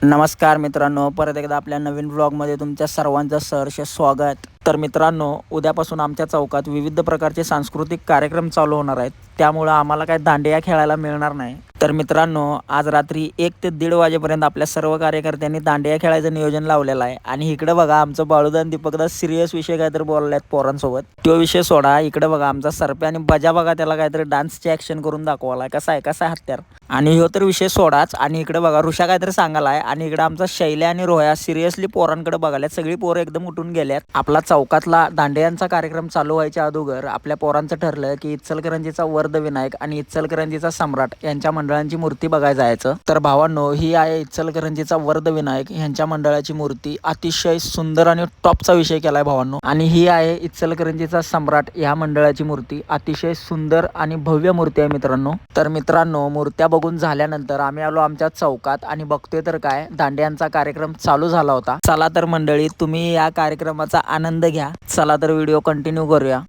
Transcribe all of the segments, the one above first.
नमस्कार मित्रांनो, परत एकदा आपल्या नवीन व्लॉगमध्ये तुमच्या सर्वांचं सहर्ष स्वागत. तर मित्रांनो, उद्यापासून आमच्या चौकात विविध प्रकारचे सांस्कृतिक कार्यक्रम चालू होणार आहेत. त्यामुळं आम्हाला काय दांडिया खेळायला मिळणार नाही. तर मित्रांनो, आज रात्री 1 ते 1:30 वाजेपर्यंत आपल्या सर्व कार्यकर्त्यांनी दांडिया खेळायचं नियोजन लावलेलं आहे. आणि इकडे बघा, आमचं बाळूदान दीपकदास सिरियस विषय काहीतरी बोललाय पोरांसोबत. तो विषय सोडा, इकडे बघा आमचा सरप्या आणि बजा बघा, त्याला काहीतरी डान्सची ॲक्शन करून दाखवायला. कसा आहे हत्यार. आणि ह्यो तर विषय सोडाच. आणि इकडे बघा, ऋषा काहीतरी सांगायला. आणि इकडे आमचा शैल्या आणि रोया सिरियसली पोरांकडे बघायला. सगळी पोरं एकदम उठून गेल्यात. आपला चौकातला दांडियांचा कार्यक्रम चालू व्हायच्या अगोदर आपल्या पोरांचं ठरलं की इचलकरंजीचा वर्धविनायक आणि इचलकरंजीचा सम्राट यांच्या मंडळांची मूर्ती बघायला जायचं. तर भावांनो, ही आहे इचलकरंजीचा वर्धविनायक यांच्या मंडळाची मूर्ती. अतिशय सुंदर आणि टॉपचा विषय केलाय भावांनो. आणि ही आहे इचलकरंजीचा सम्राट या मंडळाची मूर्ती. अतिशय सुंदर आणि भव्य मूर्ती आहे मित्रांनो. तर मित्रांनो, मूर्त्या बघून झाल्यानंतर आम्ही आलो आमच्या चौकात आणि बघतोय तर काय, दांडियांचा कार्यक्रम चालू झाला होता. चला तर मंडळी, तुम्ही या कार्यक्रमाचा आनंद घ्या. चला तर व्हिडिओ कंटिन्यू करूया.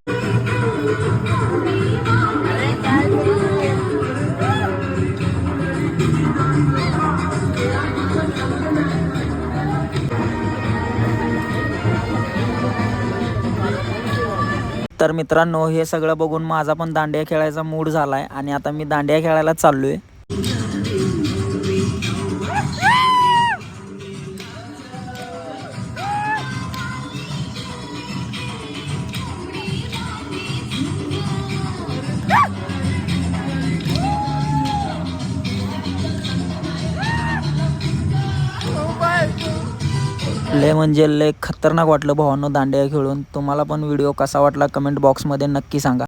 तर मित्रांनो, हे सगळं बघून माझा पण दांडिया खेळायचा मूड झालाय आणि आता मी दांडिया खेळायला चाललोय. लय म्हणजे लय खतरनाक वाटलं भावांनो दांडिया खेळून. तुम्हाला पण व्हिडिओ कसा वाटला कमेंट बॉक्समध्ये नक्की सांगा.